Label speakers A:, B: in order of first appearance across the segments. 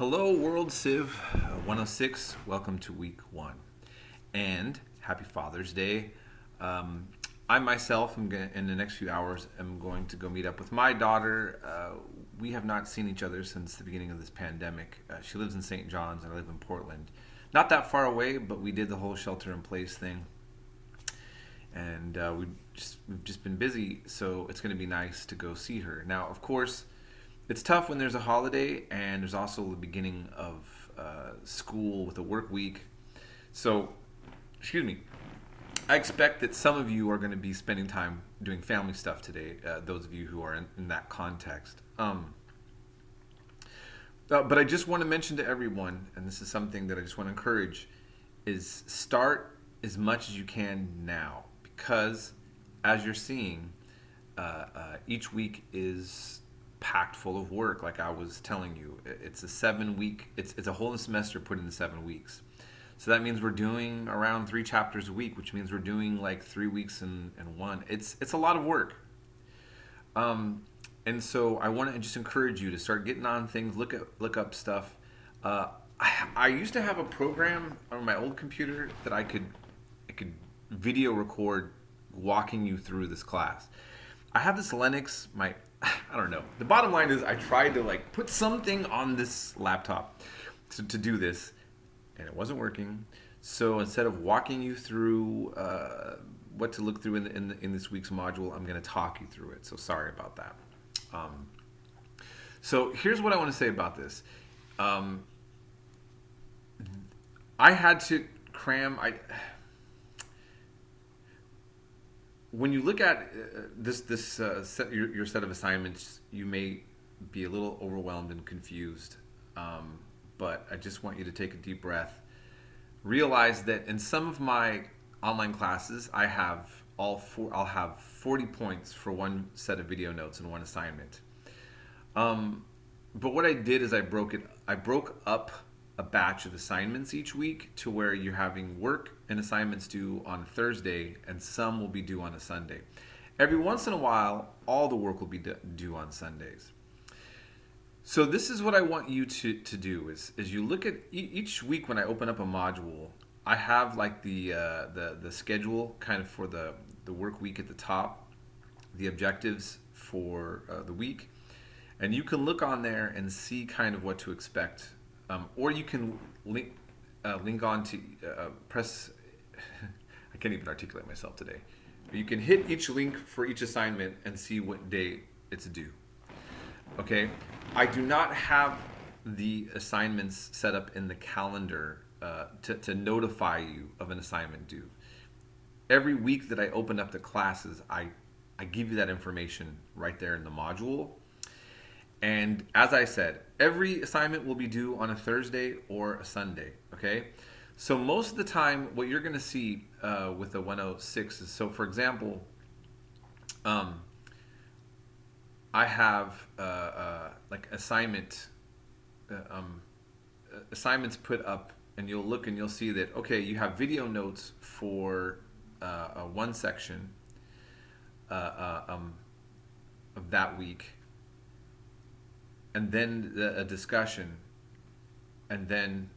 A: Hello, World Civ 106. Welcome to week one. And happy Father's Day. I myself, in the next few hours, am going to go meet up with my daughter. We have not seen each other since the beginning of this pandemic. She lives in St. John's and I live in Portland. Not that far away, but we did the whole shelter-in-place thing. And we've just been busy, so it's going to be nice to go see her. Now, of course, it's tough when there's a holiday and there's also the beginning of school with a work week. So, I expect that some of you are going to be spending time doing family stuff today, those of you who are in that context. But I just want to mention to everyone, and this is something that I just want to encourage, is start as much as you can now. Because, as you're seeing, each week is packed full of work, like I was telling you. It's a 7-week, it's a whole semester put into 7 weeks. So that means we're doing around 3 chapters a week, which means we're doing like 3 weeks in one. It's a lot of work. And so I want to just encourage you to start getting on things, look up stuff. I used to have a program on my old computer that I could video record walking you through this class. I have this Linux, I don't know. The bottom line is I tried to put something on this laptop to do this, and it wasn't working. So instead of walking you through what to look through in this week's module, I'm going to talk you through it. So sorry about that. So here's what I want to say about this. I had to cram. When you look at your set of assignments, you may be a little overwhelmed and confused. But I just want you to take a deep breath. Realize that in some of my online classes, I'll have 40 points for one set of video notes and one assignment. But what I did is I broke up a batch of assignments each week to where you're having work and assignments due on Thursday and some will be due on a Sunday. Every once in a while, all the work will be due on Sundays. So this is what I want you to do is you look at each week when I open up a module, I have the schedule kind of for the work week at the top, the objectives for the week, and you can look on there and see kind of what to expect. Or you can link on to press. I can't even articulate myself today. You can hit each link for each assignment and see what day it's due. Okay, I do not have the assignments set up in the calendar to notify you of an assignment due. Every week that I open up the classes, I give you that information right there in the module. And as I said, every assignment will be due on a Thursday or a Sunday, okay? So most of the time, what you're going to see with the 106 is, so for example, I have assignments put up, and you'll look and you'll see that, okay, you have video notes for one section of that week, and then a discussion, and then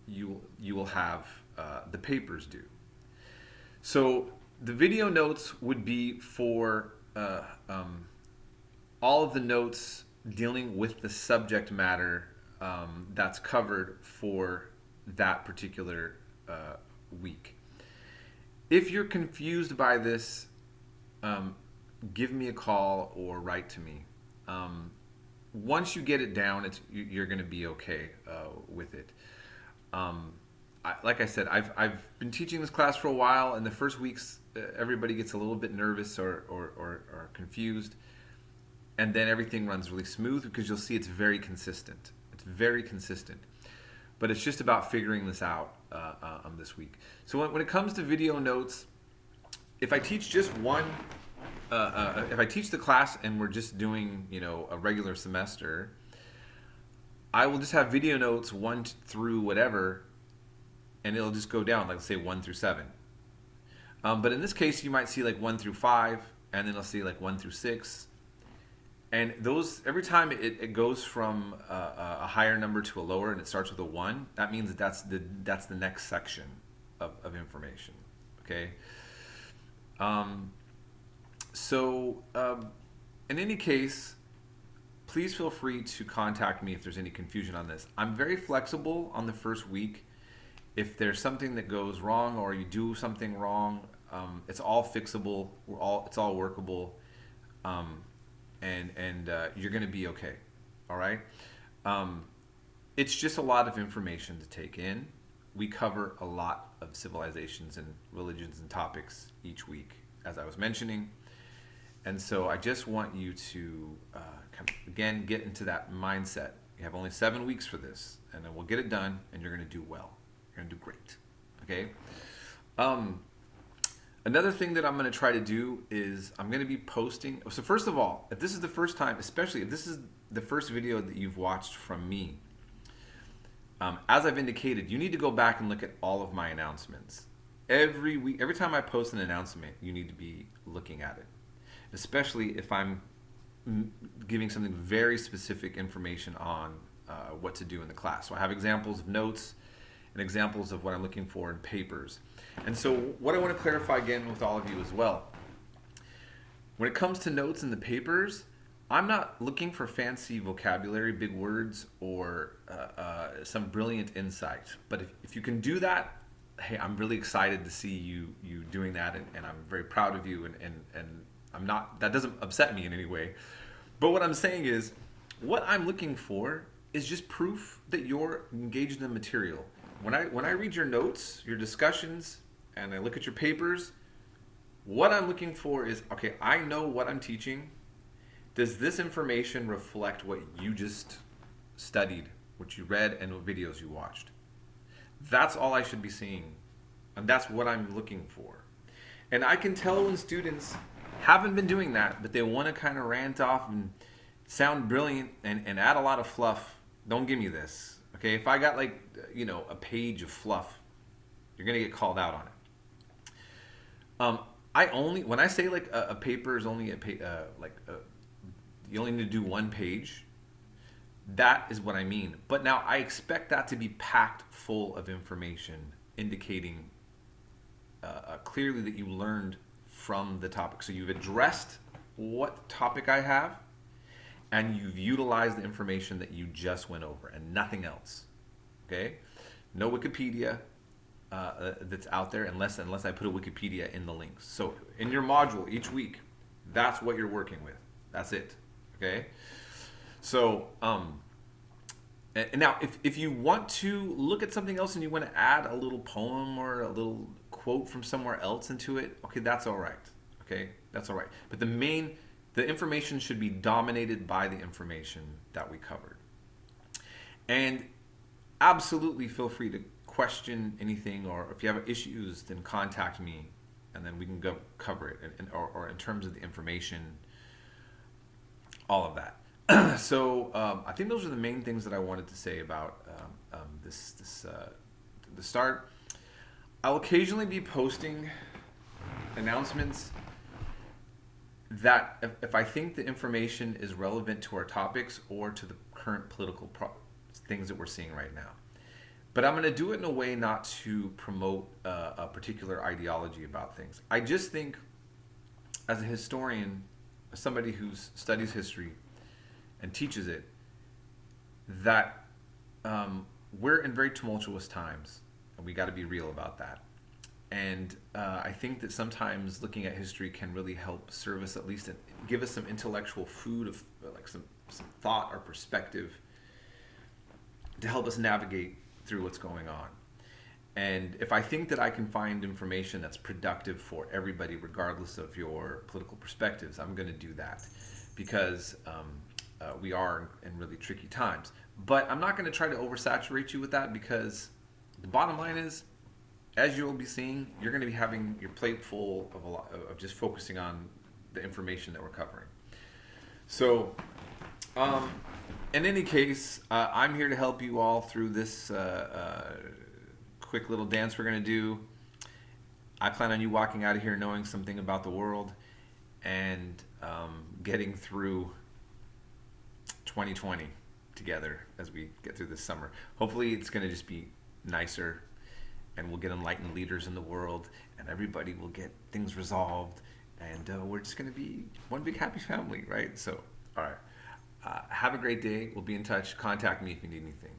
A: you will have the papers due. So the video notes would be for all of the notes dealing with the subject matter that's covered for that particular week. If you're confused by this, give me a call or write to me. Once you get it down, you're going to be okay with it. Like I said, I've been teaching this class for a while, and the first weeks everybody gets a little bit nervous or confused, and then everything runs really smooth because you'll see it's very consistent. It's very consistent, but it's just about figuring this out this week. So when it comes to video notes, if I teach just one. If I teach the class and we're just doing, a regular semester, I will just have video notes 1 through whatever, and it'll just go down, like say 1 through 7. But in this case, you might see 1 through 5, and then I'll see 1 through 6, And those, every time it goes from a higher number to a lower, and it starts with a 1, that means that that's the next section of information. Okay. Um, in any case, please feel free to contact me if there's any confusion on this. I'm very flexible on the first week. If there's something that goes wrong or you do something wrong, it's all fixable. It's all workable, and you're going to be okay. All right. It's just a lot of information to take in. We cover a lot of civilizations and religions and topics each week, as I was mentioning. And so I just want you to, again, get into that mindset. You have only 7 weeks for this, and then we'll get it done, and you're going to do well. You're going to do great. Okay? Another thing that I'm going to try to do is I'm going to be posting. So first of all, if this is the first time, especially if this is the first video that you've watched from me, as I've indicated, you need to go back and look at all of my announcements. Every week, every time I post an announcement, you need to be looking at it. Especially if I'm giving something very specific information on what to do in the class. So I have examples of notes and examples of what I'm looking for in papers. And so what I want to clarify again with all of you as well, when it comes to notes in the papers, I'm not looking for fancy vocabulary, big words, or some brilliant insight. But if you can do that, hey, I'm really excited to see you doing that, and I'm very proud of you, and I'm not, that doesn't upset me in any way. But what I'm saying is, what I'm looking for is just proof that you're engaged in the material. When I read your notes, your discussions, and I look at your papers, what I'm looking for is, okay, I know what I'm teaching. Does this information reflect what you just studied, what you read, and what videos you watched? That's all I should be seeing. And that's what I'm looking for. And I can tell when students haven't been doing that, but they want to kind of rant off and sound brilliant and add a lot of fluff. Don't give me this. Okay, if I got like, a page of fluff, you're going to get called out on it. When I say like a paper is only you only need to do 1 page, that is what I mean. But now I expect that to be packed full of information indicating clearly that you learned from the topic. So you've addressed what topic I have, and you've utilized the information that you just went over and nothing else. Okay? No Wikipedia that's out there unless I put a Wikipedia in the links. So in your module each week, that's what you're working with. That's it. Okay? So and now if you want to look at something else and you want to add a little poem or a little quote from somewhere else into it, okay, that's all right. Okay? That's all right. But the information should be dominated by the information that we covered. And absolutely feel free to question anything, or if you have issues, then contact me, and then we can go cover it, or in terms of the information, all of that. So I think those are the main things that I wanted to say about the start. I'll occasionally be posting announcements that if I think the information is relevant to our topics or to the current political things that we're seeing right now. But I'm going to do it in a way not to promote a particular ideology about things. I just think, as a historian, as somebody who studies history and teaches it, that we're in very tumultuous times, and we got to be real about that. And I think that sometimes looking at history can really help serve us, at least give us some intellectual food of like some thought or perspective to help us navigate through what's going on. And if I think that I can find information that's productive for everybody, regardless of your political perspectives, I'm going to do that, because we are in really tricky times. But I'm not going to try to oversaturate you with that, because the bottom line is, as you'll be seeing, you're going to be having your plate full of a lot of just focusing on the information that we're covering. So, in any case, I'm here to help you all through this quick little dance we're going to do. I plan on you walking out of here knowing something about the world and getting through 2020 together as we get through this summer. Hopefully, it's going to just be nicer, and we'll get enlightened leaders in the world, and everybody will get things resolved, and we're just going to be one big happy family, right? So, all right. Have a great day. We'll be in touch. Contact me if you need anything.